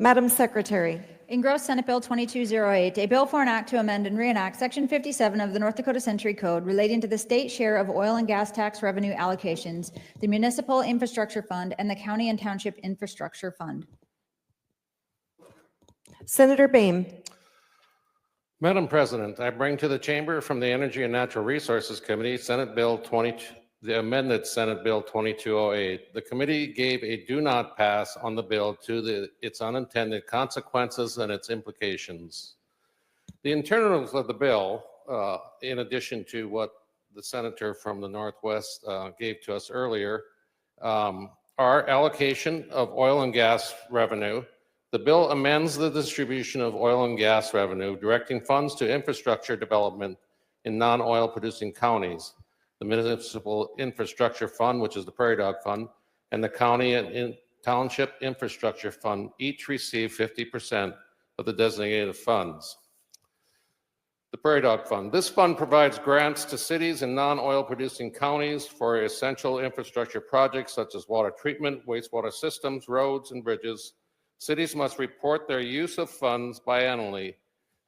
Madam Secretary. Engrossed Senate Bill 2208, a bill for an act to amend and reenact Section 57 of the North Dakota Century Code relating to the state share of oil and gas tax revenue allocations, the Municipal Infrastructure Fund, and the County and Township Infrastructure Fund. Senator Boehm. Madam President, I bring to the Chamber from the Energy and Natural Resources Committee the amended Senate Bill 2208. The committee gave a do not pass on the bill to its unintended consequences and its implications. The internals of the bill, in addition to what the senator from the Northwest gave to us earlier, are allocation of oil and gas revenue. The bill amends the distribution of oil and gas revenue, directing funds to infrastructure development in non-oil producing counties. The Municipal Infrastructure Fund, which is the Prairie Dog Fund, and the County and Township Infrastructure Fund each receive 50% of the designated funds. The Prairie Dog Fund. This fund provides grants to cities and non-oil producing counties for essential infrastructure projects such as water treatment, wastewater systems, roads, and bridges. Cities must report their use of funds biannually,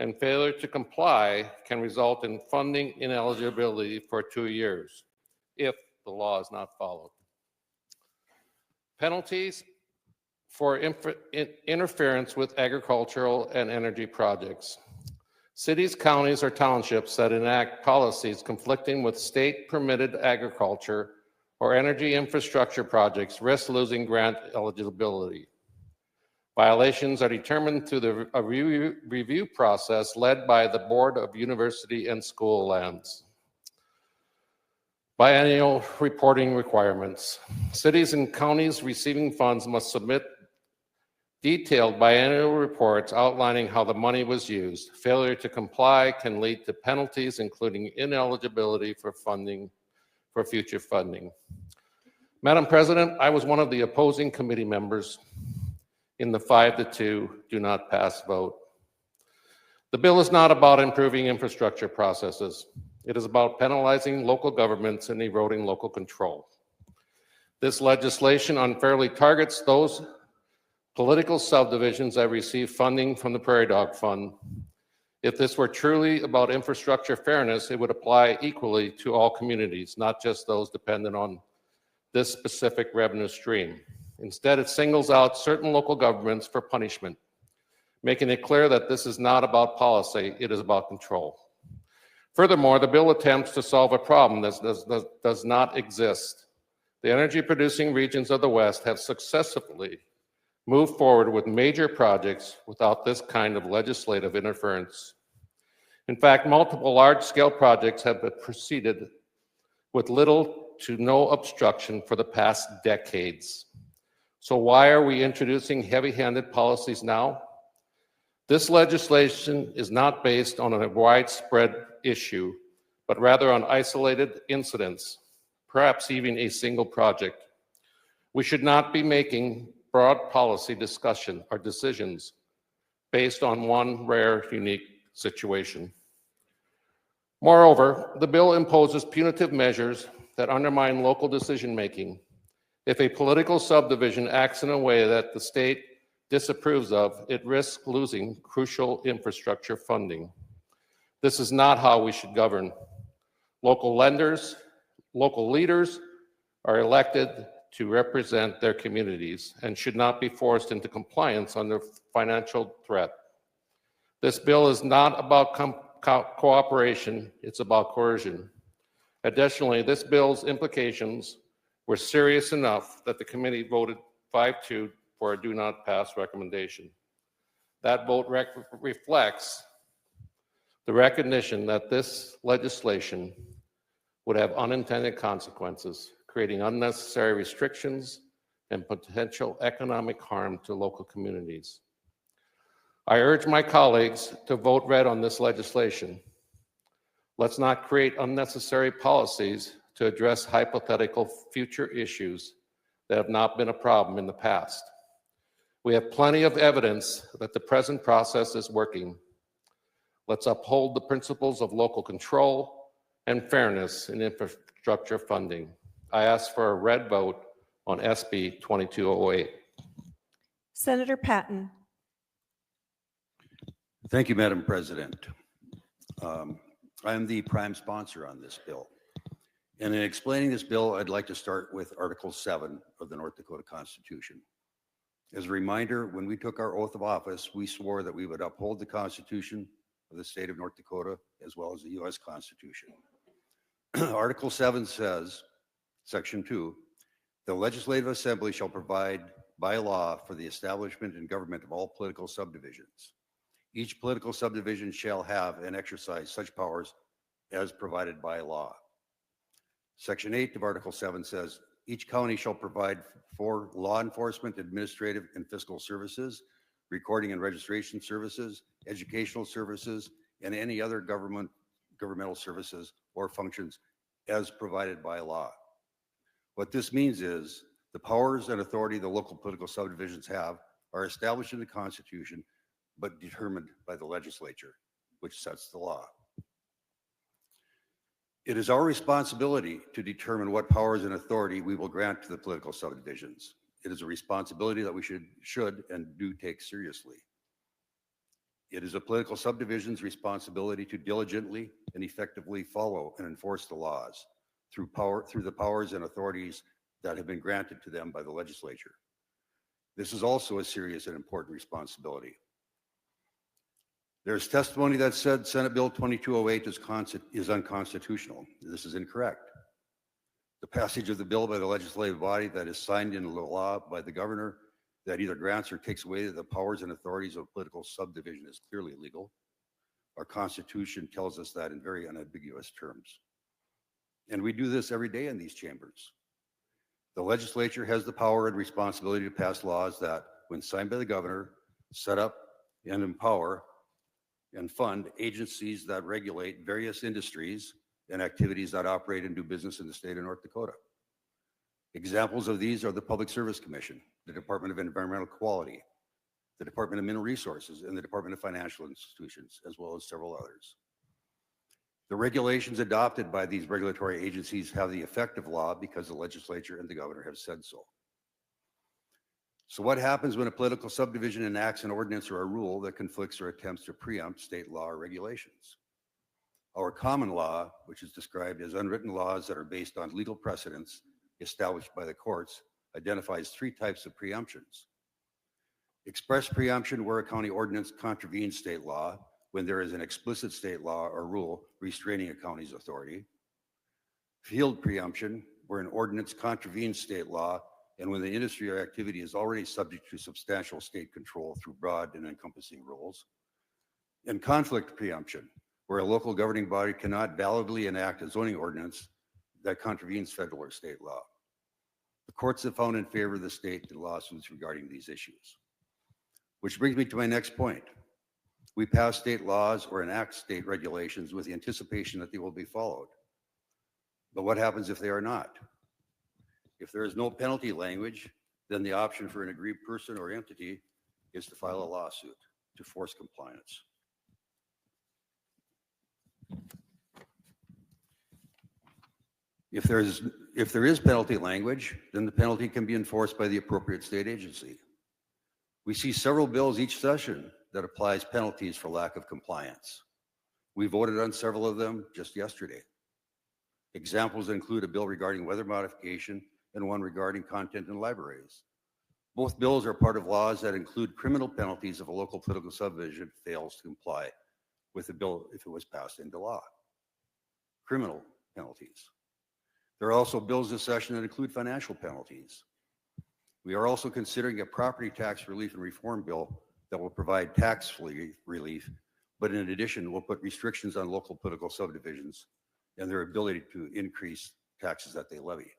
and failure to comply can result in funding ineligibility for 2 years if the law is not followed. Penalties for interference with agricultural and energy projects. Cities, counties, or townships that enact policies conflicting with state-permitted agriculture or energy infrastructure projects risk losing grant eligibility. Violations are determined through a review process led by the Board of University and School Lands. Biennial reporting requirements. Cities and counties receiving funds must submit detailed biennial reports outlining how the money was used. Failure to comply can lead to penalties, including ineligibility for future funding. Madam President, I was one of the opposing committee members in the 5-2 do not pass vote. The bill is not about improving infrastructure processes. It is about penalizing local governments and eroding local control. This legislation unfairly targets those political subdivisions that receive funding from the Prairie Dog Fund. If this were truly about infrastructure fairness, it would apply equally to all communities, not just those dependent on this specific revenue stream. Instead, it singles out certain local governments for punishment, making it clear that this is not about policy, it is about control. Furthermore, the bill attempts to solve a problem that does not exist. The energy-producing regions of the West have successfully moved forward with major projects without this kind of legislative interference. In fact, multiple large-scale projects have been proceeded with little to no obstruction for the past decades. So why are we introducing heavy-handed policies now? This legislation is not based on a widespread issue, but rather on isolated incidents, perhaps even a single project. We should not be making broad policy discussion or decisions based on one rare, unique situation. Moreover, the bill imposes punitive measures that undermine local decision-making. If a political subdivision acts in a way that the state disapproves of, it risks losing crucial infrastructure funding. This is not how we should govern. Local leaders are elected to represent their communities and should not be forced into compliance under financial threat. This bill is not about cooperation, it's about coercion. Additionally, this bill's implications were serious enough that the committee voted 5-2 for a do not pass recommendation. That vote reflects the recognition that this legislation would have unintended consequences, creating unnecessary restrictions and potential economic harm to local communities. I urge my colleagues to vote red on this legislation. Let's not create unnecessary policies to address hypothetical future issues that have not been a problem in the past. We have plenty of evidence that the present process is working. Let's uphold the principles of local control and fairness in infrastructure funding. I ask for a red vote on SB 2208. Senator Patton. Thank you, Madam President. I am the prime sponsor on this bill. And in explaining this bill, I'd like to start with Article 7 of the North Dakota Constitution. As a reminder, when we took our oath of office, we swore that we would uphold the Constitution of the state of North Dakota as well as the U.S. Constitution. Article 7 says, Section 2, the Legislative Assembly shall provide by law for the establishment and government of all political subdivisions. Each political subdivision shall have and exercise such powers as provided by law. Section 8 of Article 7 says, each county shall provide for law enforcement, administrative and fiscal services, recording and registration services, educational services, and any other governmental services or functions as provided by law. What this means is the powers and authority the local political subdivisions have are established in the Constitution, but determined by the legislature, which sets the law. It is our responsibility to determine what powers and authority we will grant to the political subdivisions. It is a responsibility that we should and do take seriously. It is a political subdivision's responsibility to diligently and effectively follow and enforce the laws through the powers and authorities that have been granted to them by the legislature. This is also a serious and important responsibility. There's testimony that said Senate Bill 2208 is unconstitutional. This is incorrect. The passage of the bill by the legislative body that is signed into law by the governor that either grants or takes away the powers and authorities of a political subdivision is clearly illegal. Our Constitution tells us that in very unambiguous terms. And we do this every day in these chambers. The legislature has the power and responsibility to pass laws that, when signed by the governor, set up and empower and fund agencies that regulate various industries and activities that operate and do business in the state of North Dakota. Examples of these are the Public Service Commission, the Department of Environmental Quality, the Department of Mineral Resources, and the Department of Financial Institutions, as well as several others. The regulations adopted by these regulatory agencies have the effect of law because the legislature and the governor have said so. So what happens when a political subdivision enacts an ordinance or a rule that conflicts or attempts to preempt state law or regulations? Our common law, which is described as unwritten laws that are based on legal precedents established by the courts, identifies three types of preemptions. Express preemption, where a county ordinance contravenes state law when there is an explicit state law or rule restraining a county's authority. Field preemption, where an ordinance contravenes state law and when the industry or activity is already subject to substantial state control through broad and encompassing rules. And conflict preemption, where a local governing body cannot validly enact a zoning ordinance that contravenes federal or state law. The courts have found in favor of the state in lawsuits regarding these issues. Which brings me to my next point. We pass state laws or enact state regulations with the anticipation that they will be followed. But what happens if they are not? If there is no penalty language, then the option for an aggrieved person or entity is to file a lawsuit to force compliance. If there is penalty language, then the penalty can be enforced by the appropriate state agency. We see several bills each session that applies penalties for lack of compliance. We voted on several of them just yesterday. Examples include a bill regarding weather modification and one regarding content in libraries. Both bills are part of laws that include criminal penalties if a local political subdivision fails to comply with the bill if it was passed into law. Criminal penalties. There are also bills this session that include financial penalties. We are also considering a property tax relief and reform bill that will provide tax relief, but in addition will put restrictions on local political subdivisions and their ability to increase taxes that they levy.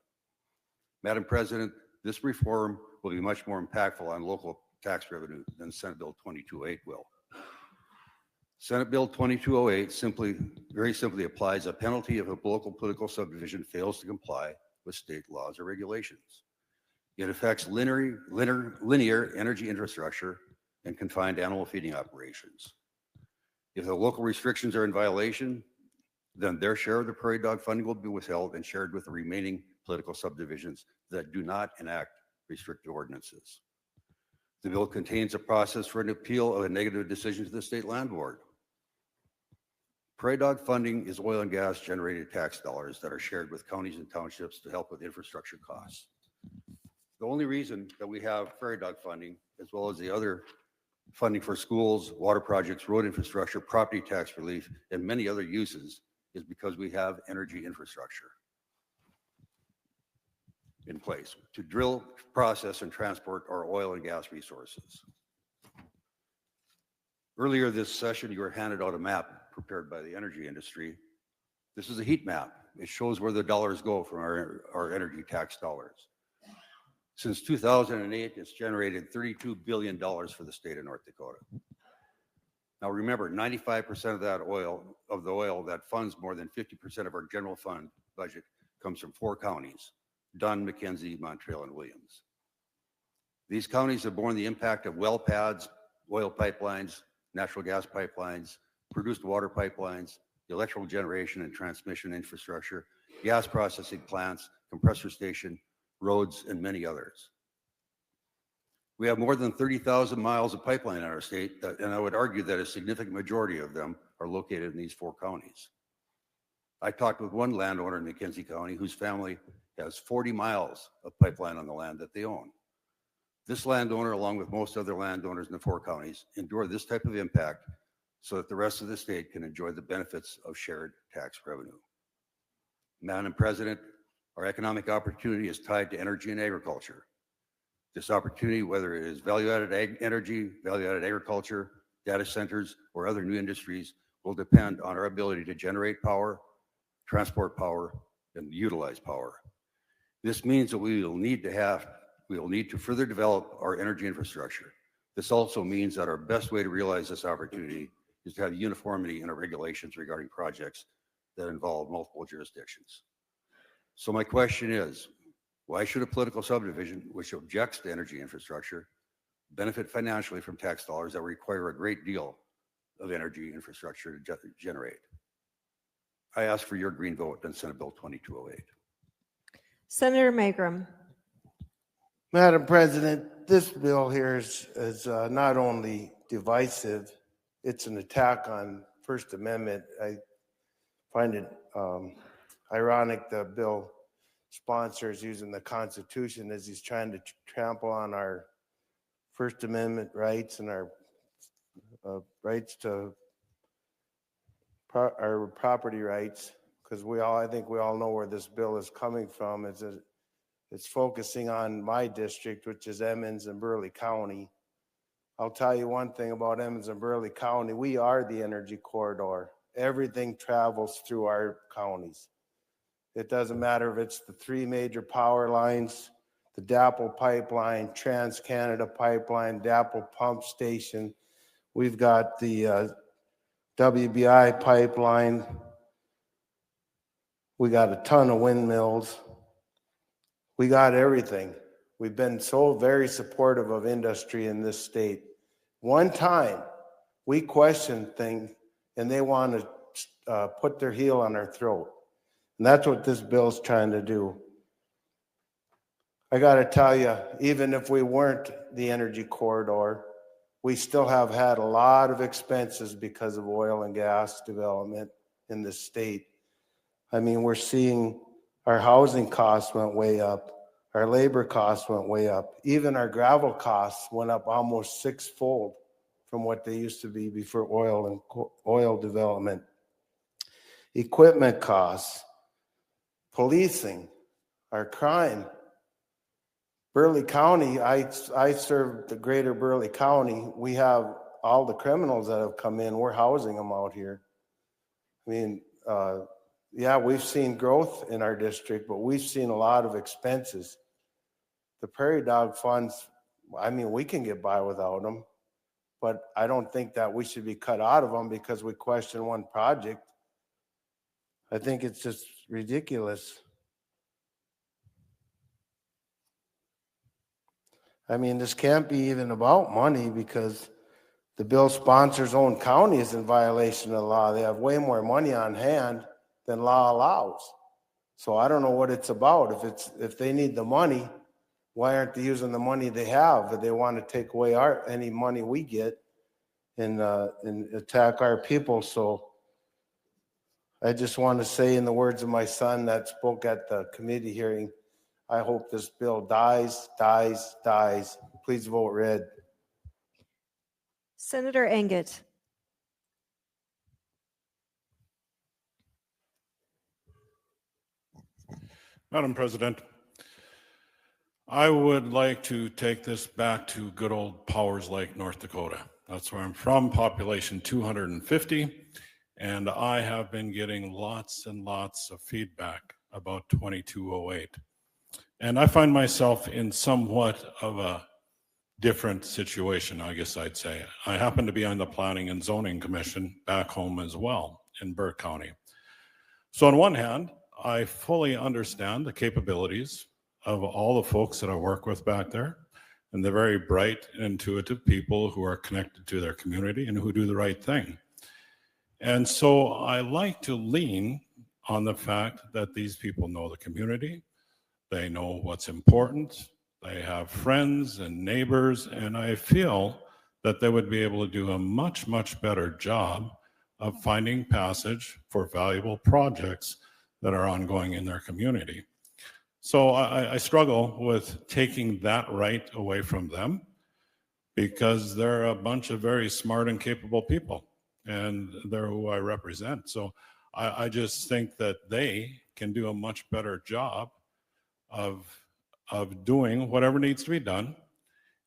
Madam President, this reform will be much more impactful on local tax revenue than Senate Bill 2208 will. Senate Bill 2208 very simply applies a penalty if a local political subdivision fails to comply with state laws or regulations. It affects linear energy infrastructure and confined animal feeding operations. If the local restrictions are in violation, then their share of the prairie dog funding will be withheld and shared with the remaining political subdivisions that do not enact restrictive ordinances. The bill contains a process for an appeal of a negative decision to the State Land Board. Prairie dog funding is oil and gas generated tax dollars that are shared with counties and townships to help with infrastructure costs. The only reason that we have prairie dog funding, as well as the other funding for schools, water projects, road infrastructure, property tax relief, and many other uses, is because we have energy infrastructure in place to drill, process, and transport our oil and gas resources. Earlier this session, you were handed out a map prepared by the energy industry. This is a heat map. It shows where the dollars go from our energy tax dollars. Since 2008, it's generated $32 billion for the state of North Dakota. Now remember, 95% of that oil, of the oil that funds more than 50% of our general fund budget, comes from 4 counties: Dunn, McKenzie, Montreal, and Williams. These counties have borne the impact of well pads, oil pipelines, natural gas pipelines, produced water pipelines, electrical generation and transmission infrastructure, gas processing plants, compressor station, roads, and many others. We have more than 30,000 miles of pipeline in our state, and I would argue that a significant majority of them are located in these 4 counties. I talked with one landowner in McKenzie County whose family has 40 miles of pipeline on the land that they own. This landowner, along with most other landowners in the 4 counties, endure this type of impact so that the rest of the state can enjoy the benefits of shared tax revenue. Madam President, our economic opportunity is tied to energy and agriculture. This opportunity, whether it is value-added energy, value-added agriculture, data centers, or other new industries, will depend on our ability to generate power, transport power, and utilize power. This means that we will need to further develop our energy infrastructure. This also means that our best way to realize this opportunity is to have uniformity in our regulations regarding projects that involve multiple jurisdictions. So my question is, why should a political subdivision which objects to energy infrastructure benefit financially from tax dollars that require a great deal of energy infrastructure to generate? I ask for your green vote on Senate Bill 2208. Senator Magrum. Madam President, this bill here is not only divisive, it's an attack on First Amendment. I find it ironic the bill sponsor is using the Constitution as he's trying to trample on our First Amendment rights and our rights to our property rights, because I think we all know where this bill is coming from. It's focusing on my district, which is Emmons and Burleigh County. I'll tell you one thing about Emmons and Burleigh County. We are the energy corridor. Everything travels through our counties. It doesn't matter if it's the 3 major power lines, the DAPL pipeline, Trans-Canada pipeline, DAPL pump station. We've got the WBI pipeline. We got a ton of windmills. We got everything. We've been so very supportive of industry in this state. One time we questioned things and they want to put their heel on our throat. And that's what this bill's trying to do. I got to tell you, even if we weren't the energy corridor, we still have had a lot of expenses because of oil and gas development in this state. I mean, we're seeing our housing costs went way up. Our labor costs went way up. Even our gravel costs went up almost 6-fold from what they used to be before oil development. Equipment costs, policing, our crime. Burleigh County, I serve the greater Burleigh County. We have all the criminals that have come in. We're housing them out here. I mean, yeah, we've seen growth in our district, but we've seen a lot of expenses. The prairie dog funds, I mean, we can get by without them, but I don't think that we should be cut out of them because we question one project. I think it's just ridiculous. I mean, this can't be even about money because the bill sponsor's own county is in violation of the law. They have way more money on hand than law allows. So I don't know what it's about. If they need the money, why aren't they using the money they have? If they want to take away any money we get and attack our people. So I just want to say, in the words of my son that spoke at the committee hearing, I hope this bill dies. Please vote red. Senator Angut. Madam President, I would like to take this back to good old Powers Lake, North Dakota. That's where I'm from, population 250, and I have been getting lots and lots of feedback about 2208. And I find myself in somewhat of a different situation, I guess I'd say. I happen to be on the Planning and Zoning Commission back home as well in Burke County. So on one hand, I fully understand the capabilities of all the folks that I work with back there, and they're very bright, intuitive people who are connected to their community and who do the right thing. And so I like to lean on the fact that these people know the community, they know what's important, they have friends and neighbors, and I feel that they would be able to do a much, much better job of finding passage for valuable projects that are ongoing in their community. So I struggle with taking that right away from them because they're a bunch of very smart and capable people, and they're who I represent. So I just think that they can do a much better job of doing whatever needs to be done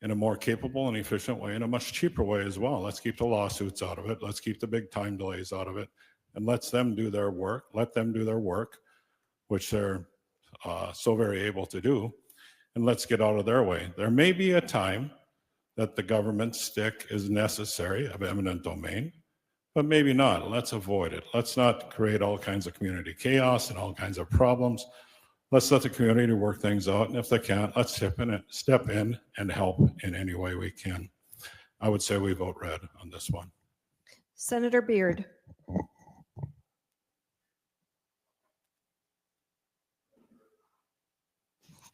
in a more capable and efficient way, in a much cheaper way as well. Let's keep the lawsuits out of it. Let's keep the big time delays out of it, and let them do their work, which they're so very able to do, and let's get out of their way. There may be a time that the government stick is necessary of eminent domain, but maybe not. Let's avoid it. Let's not create all kinds of community chaos and all kinds of problems. Let's let the community work things out, and if they can't, let's step in and help in any way we can. I would say we vote red on this one. Senator Beard.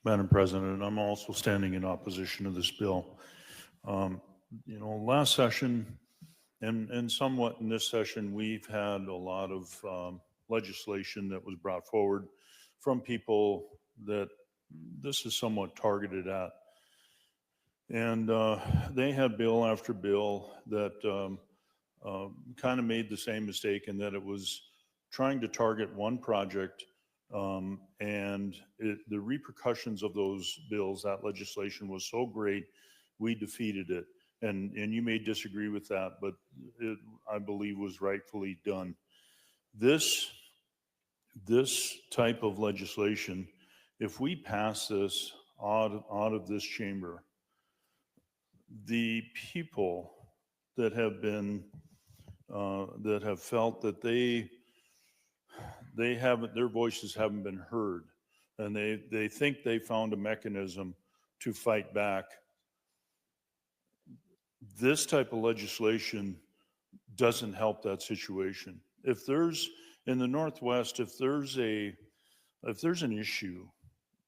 Madam President, I'm also standing in opposition to this bill. Last session and somewhat in this session, we've had a lot of legislation that was brought forward from people that this is somewhat targeted at. And they had bill after bill that kind of made the same mistake in that it was trying to target one project, and the repercussions of those bills, that legislation was so great, we defeated it. And you may disagree with that, but it, I believe, was rightfully done. This type of legislation, if we pass this out of this chamber, the people that have been that have felt that they haven't, their voices haven't been heard, and they think they found a mechanism to fight back. This type of legislation doesn't help that situation. If there's in the Northwest, if there's an issue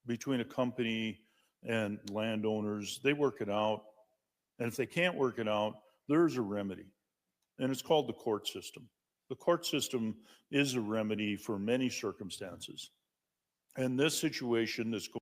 between a company and landowners, they work it out. And if they can't work it out, there's a remedy. And it's called the court system. The court system is a remedy for many circumstances. And this situation that's going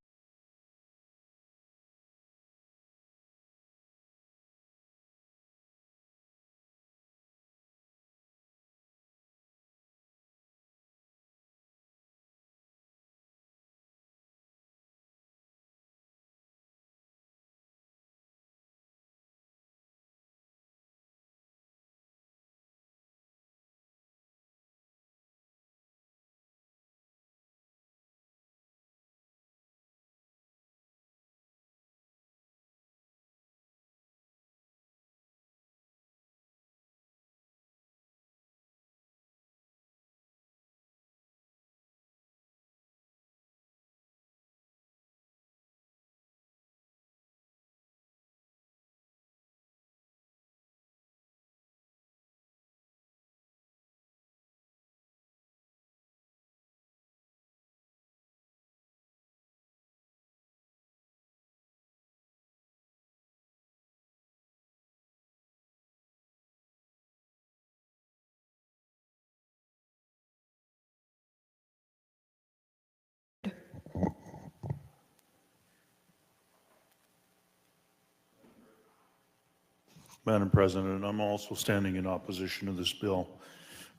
Madam President, I'm also standing in opposition to this bill.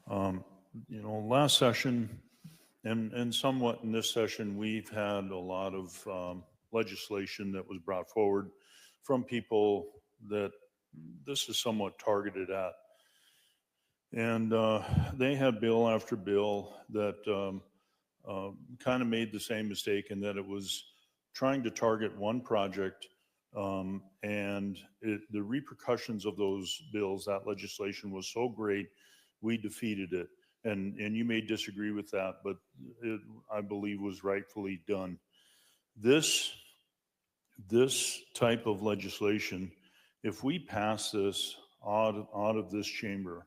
Last session and somewhat in this session, we've had a lot of legislation that was brought forward from people that this is somewhat targeted at. And they had bill after bill that kind of made the same mistake in that it was trying to target one project, and the repercussions of those bills, that legislation was so great, we defeated it. And you may disagree with that, but it, I believe, was rightfully done. This type of legislation, if we pass this out of this chamber,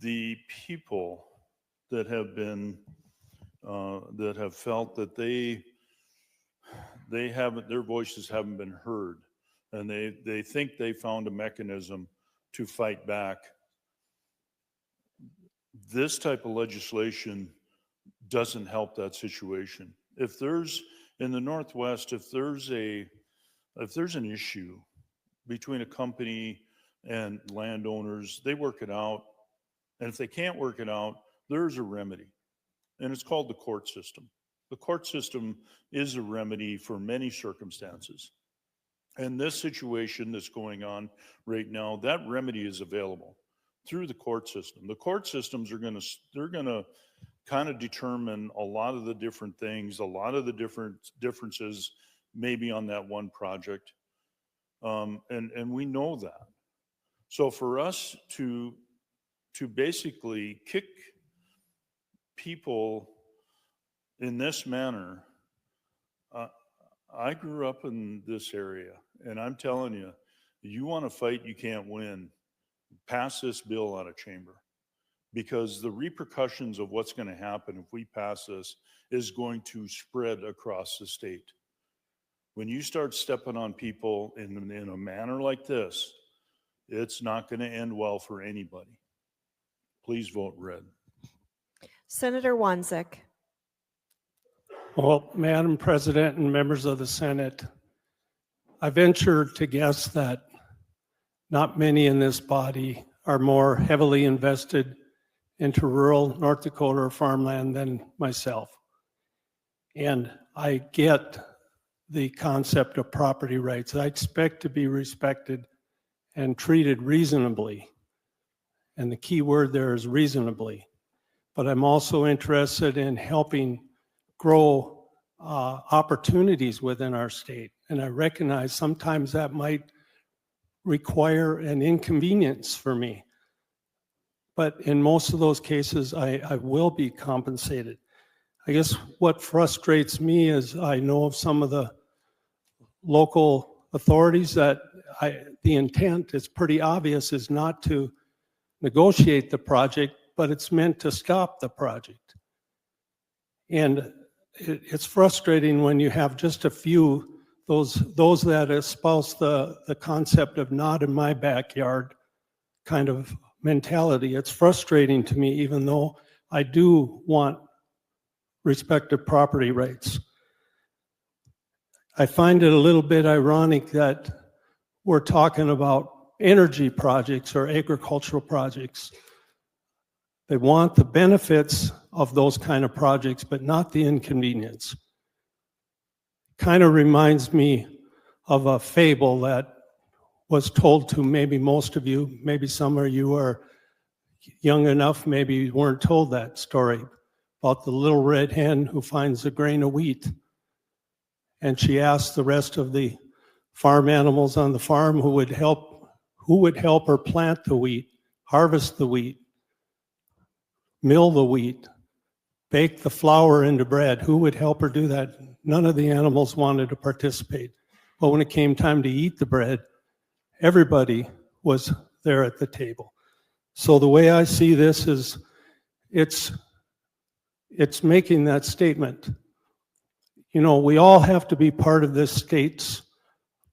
the people that have been that have felt that they haven't, their voices haven't been heard, and they think they found a mechanism to fight back. This type of legislation doesn't help that situation. If there's in the Northwest, if there's an issue between a company and landowners, they work it out. And if they can't work it out, there's a remedy. And it's called the court system. The court system is a remedy for many circumstances. And this situation that's going on right now, that remedy is available through the court system. The court systems they're gonna kind of determine a lot of the different things, a lot of the differences maybe on that one project. And we know that. So for us to basically kick people in this manner, I grew up in this area, and I'm telling you, you want to fight, you can't win. Pass this bill out of chamber, because the repercussions of what's going to happen if we pass this is going to spread across the state. When you start stepping on people in a manner like this, it's not going to end well for anybody. Please vote red. Senator Wanzek. Well, Madam President and members of the Senate, I venture to guess that not many in this body are more heavily invested into rural North Dakota or farmland than myself. And I get the concept of property rights. I expect to be respected and treated reasonably. And the key word there is reasonably. But I'm also interested in helping grow opportunities within our state. And I recognize sometimes that might require an inconvenience for me. But in most of those cases, I will be compensated. I guess what frustrates me is I know of some of the local authorities that the intent is pretty obvious, is not to negotiate the project, but it's meant to stop the project. And it's frustrating when you have just a few, those that espouse the concept of not in my backyard kind of mentality. It's frustrating to me, even though I do want respective property rights. I find it a little bit ironic that we're talking about energy projects or agricultural projects. They want the benefits of those kind of projects, but not the inconvenience. Kind of reminds me of a fable that was told to maybe most of you, maybe some of you are young enough, maybe you weren't told that story, about the little red hen who finds a grain of wheat. And she asked the rest of the farm animals on the farm who would help her plant the wheat, harvest the wheat, mill the wheat, bake the flour into bread. Who would help her do that? None of the animals wanted to participate. But when it came time to eat the bread, everybody was there at the table. So the way I see this is it's making that statement. You know, we all have to be part of this state's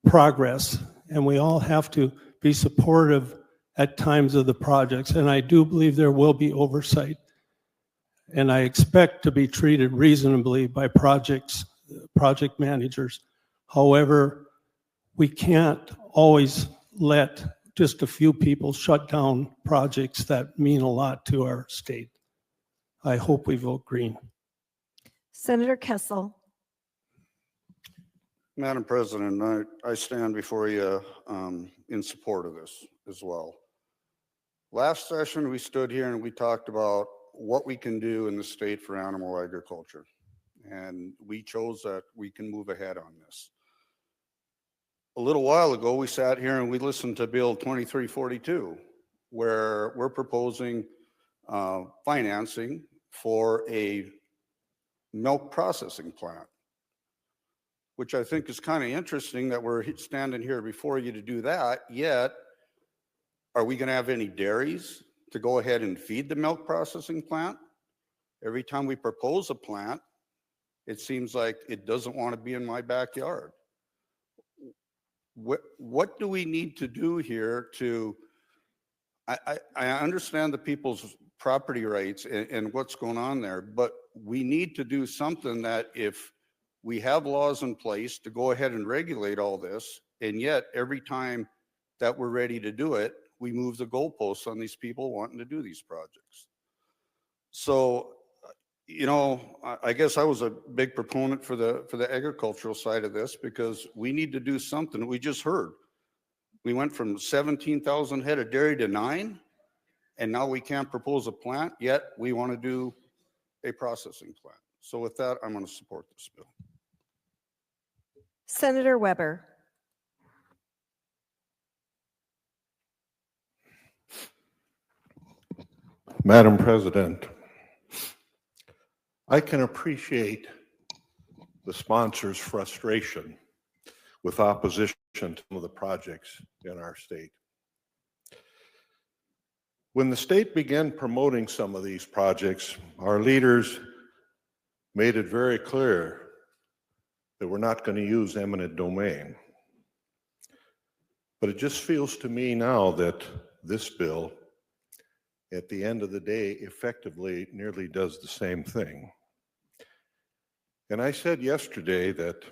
progress, and we all have to be supportive at times of the projects. And I do believe there will be oversight. And I expect to be treated reasonably by project managers. However, we can't always let just a few people shut down projects that mean a lot to our state. I hope we vote green. Senator Kessel. Madam President, I stand before you in support of this as well. Last session, we stood here and we talked about what we can do in the state for animal agriculture. And we chose that we can move ahead on this. A little while ago, we sat here and we listened to Bill 2342, where we're proposing financing for a milk processing plant, which I think is kind of interesting that we're standing here before you to do that, yet are we going to have any dairies to go ahead and feed the milk processing plant? Every time we propose a plant, it seems like it doesn't want to be in my backyard. What do we need to do here to, I understand the people's property rights and what's going on there, but we need to do something that if we have laws in place to go ahead and regulate all this, and yet every time that we're ready to do it, we move the goalposts on these people wanting to do these projects. So, you know, I guess I was a big proponent for the agricultural side of this because we need to do something. We just heard. We went from 17,000 head of dairy to 9, and now we can't propose a plant, yet we want to do a processing plant. So with that, I'm going to support this bill. Senator Weber. Madam President, I can appreciate the sponsor's frustration with opposition to some of the projects in our state. When the state began promoting some of these projects, our leaders made it very clear that we're not going to use eminent domain. But it just feels to me now that this bill, at the end of the day, effectively nearly does the same thing. And I said yesterday that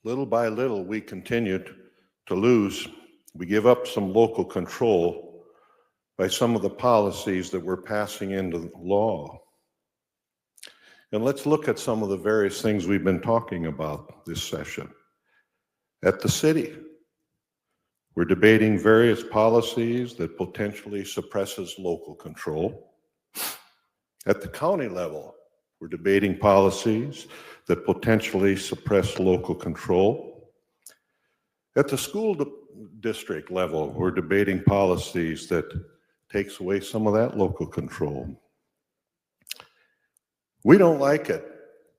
little by little we continued to lose. We give up some local control by some of the policies that we're passing into law. And let's look at some of the various things we've been talking about this session. At the city, we're debating various policies that potentially suppresses local control. At the county level, we're debating policies that potentially suppress local control. At the school district level, we're debating policies that takes away some of that local control. We don't like it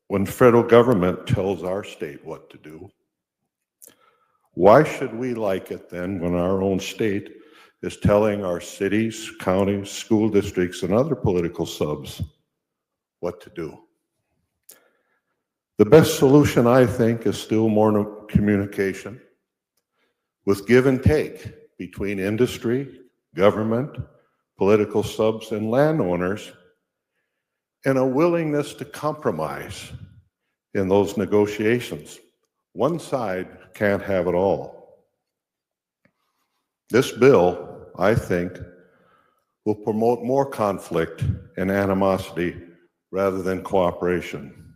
when federal government tells our state what to do. Why should we like it then when our own state is telling our cities, counties, school districts, and other political subs what to do? The best solution, I think, is still more communication with give and take between industry, government, political subs, and landowners, and a willingness to compromise in those negotiations. One side can't have it all. This bill, I think, will promote more conflict and animosity rather than cooperation.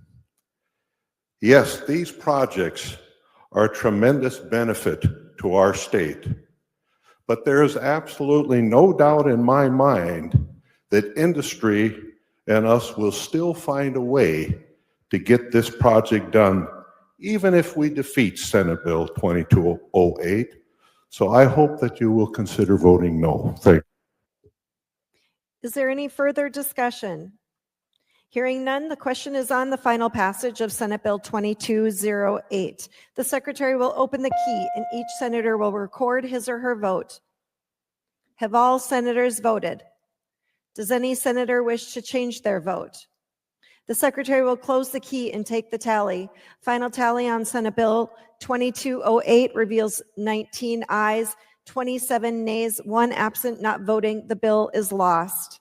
Yes, these projects are a tremendous benefit to our state, but there is absolutely no doubt in my mind that industry and us will still find a way to get this project done, even if we defeat Senate Bill 2208. So I hope that you will consider voting no. Thank you. Is there any further discussion? Hearing none, the question is on the final passage of Senate Bill 2208. The secretary will open the key and each senator will record his or her vote. Have all senators voted? Does any senator wish to change their vote? The secretary will close the key and take the tally. Final tally on Senate Bill 2208 reveals 19 ayes, 27 nays, 1 absent, not voting. The bill is lost.